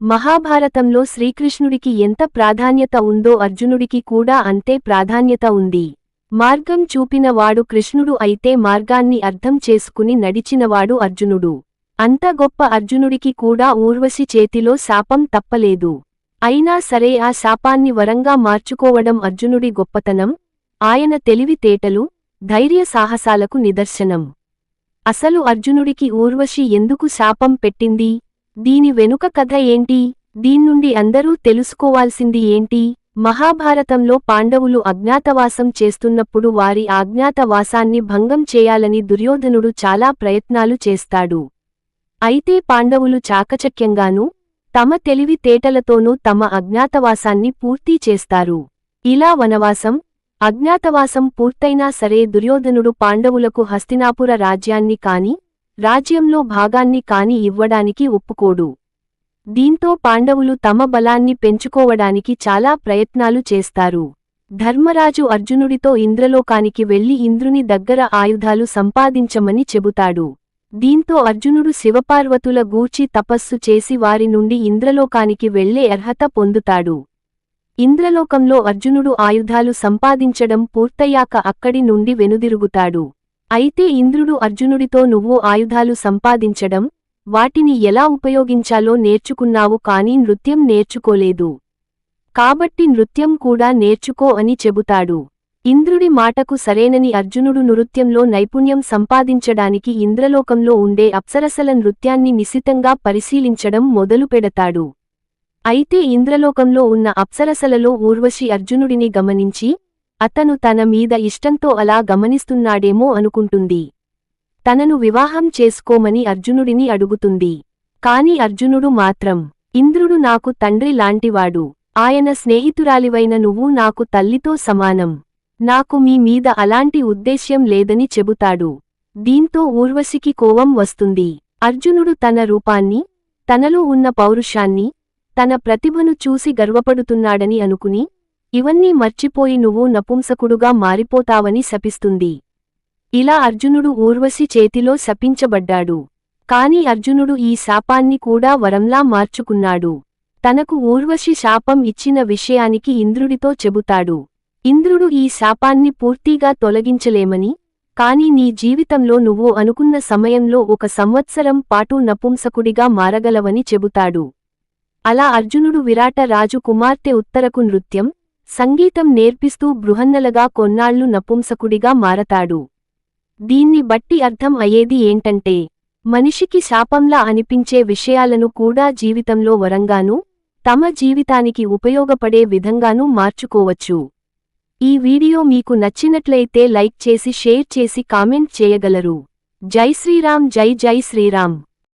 మహాభారతంలో శ్రీకృష్ణుడికి ఎంత ప్రాధాన్యత ఉందో అర్జునుడికి కూడా అంతే ప్రాధాన్యత ఉంది. మార్గం చూపినవాడు కృష్ణుడు అయితే మార్గాన్ని అర్థం చేసుకుని నడిచినవాడు అర్జునుడు. అంత గొప్ప అర్జునుడికి కూడా ఊర్వశి చేతిలో శాపం తప్పలేదు. అయినా సరే ఆ శాపాన్ని వరంగా మార్చుకోవడం అర్జునుడి గొప్పతనం, ఆయన తెలివితేటలు, ధైర్య సాహసాలకు నిదర్శనం. అసలు అర్జునుడికి ఊర్వశి ఎందుకు శాపం పెట్టింది? దీని వెనుక కథ ఏంటి? దీన్నుండి అందరూ తెలుసుకోవాల్సింది ఏంటి? మహాభారతంలో పాండవులు అజ్ఞాతవాసం చేస్తున్నప్పుడు వారి అజ్ఞాతవాసాన్ని భంగం చేయాలని దుర్యోధనుడు చాలా ప్రయత్నాలు చేస్తాడు. అయితే పాండవులు చాకచక్యంగానూ, తమ తెలివితేటలతోనూ తమ అజ్ఞాతవాసాన్ని పూర్తి చేస్తారు. ఇలా వనవాసం, అజ్ఞాతవాసం పూర్తైనా సరే దుర్యోధనుడు పాండవులకు హస్తినాపుర రాజ్యాన్ని కాని, రాజ్యంలో భాగాన్ని కాని ఇవ్వడానికి ఒప్పుకోడు. దీంతో పాండవులు తమ బలాన్ని పెంచుకోవడానికి చాలా ప్రయత్నాలు చేస్తారు. ధర్మరాజు అర్జునుడితో ఇంద్రలోకానికి వెళ్లి ఇంద్రుని దగ్గర ఆయుధాలు సంపాదించమని చెబుతాడు. దీంతో అర్జునుడు శివపార్వతుల గూర్చి తపస్సు చేసి వారి నుండి ఇంద్రలోకానికి వెళ్లే అర్హత పొందుతాడు. ఇంద్రలోకంలో అర్జునుడు ఆయుధాలు సంపాదించడం పూర్తయ్యాక అక్కడి నుండి వెనుదిరుగుతాడు. అయితే ఇంద్రుడు అర్జునుడితో నువ్వు ఆయుధాలు సంపాదించడం, వాటిని ఎలా ఉపయోగించాలో నేర్చుకున్నావు కానీ నృత్యం నేర్చుకోలేదు. కాబట్టి నృత్యం కూడా నేర్చుకో అని చెబుతాడు. ఇంద్రుడి మాటకు సరేనని అర్జునుడు నృత్యంలో నైపుణ్యం సంపాదించడానికి ఇంద్రలోకంలో ఉండే అప్సరసల నృత్యాన్ని నిశితంగా పరిశీలించడం మొదలుపెడతాడు. అయితే ఇంద్రలోకంలో ఉన్న అప్సరసలలో ఊర్వశి అర్జునుడిని గమనించి, అతను తన మీద ఇష్టంతో అలా గమనిస్తున్నాడేమో అనుకుంటుంది. తనను వివాహం చేసుకోమని అర్జునుడిని అడుగుతుంది. కాని అర్జునుడు మాత్రం, ఇంద్రుడు నాకు తండ్రి లాంటివాడు, ఆయన స్నేహితురాలివైన నువ్వు నాకు తల్లితో సమానం, నాకు మీ మీద అలాంటి ఉద్దేశ్యం లేదని చెబుతాడు. దీంతో ఊర్వశికి కోపం వస్తుంది. అర్జునుడు తన రూపాన్ని, తనలో ఉన్న పౌరుషాన్ని, తన ప్రతిభను చూసి గర్వపడుతున్నాడని అనుకుని, ఇవన్నీ మర్చిపోయి నువ్వు నపుంసకుడుగా మారిపోతావని శపిస్తుంది. ఇలా అర్జునుడు ఊర్వశి చేతిలో శపించబడ్డాడు. కాని అర్జునుడు ఈ శాపాన్ని కూడా వరంలా మార్చుకున్నాడు. తనకు ఊర్వశి శాపం ఇచ్చిన విషయానికి ఇంద్రుడితో చెబుతాడు. ఇంద్రుడు ఈ శాపాన్ని పూర్తిగా తొలగించలేమని, కాని నీ జీవితంలో నువ్వు అనుకున్న సమయంలో 1 సంవత్సరం పాటు నపుంసకుడిగా మారగలవని చెబుతాడు. అలా అర్జునుడు విరాట రాజు కుమార్తె ఉత్తరకు నృత్యం, సంగీతం నేర్పిస్తూ బృహన్నలగా కొన్నాళ్లు నపుంసకుడిగా మారతాడు. దీన్ని బట్టి అర్థం అయ్యేది ఏంటంటే, మనిషికి శాపంలా అనిపించే విషయాలను కూడా జీవితంలో వరంగానూ, తమ జీవితానికి ఉపయోగపడే విధంగానూ మార్చుకోవచ్చు. ఈ వీడియో మీకు నచ్చినట్లయితే లైక్ చేసి షేర్ చేసి కామెంట్ చేయగలరు. జై శ్రీరామ్, జై జై శ్రీరామ్.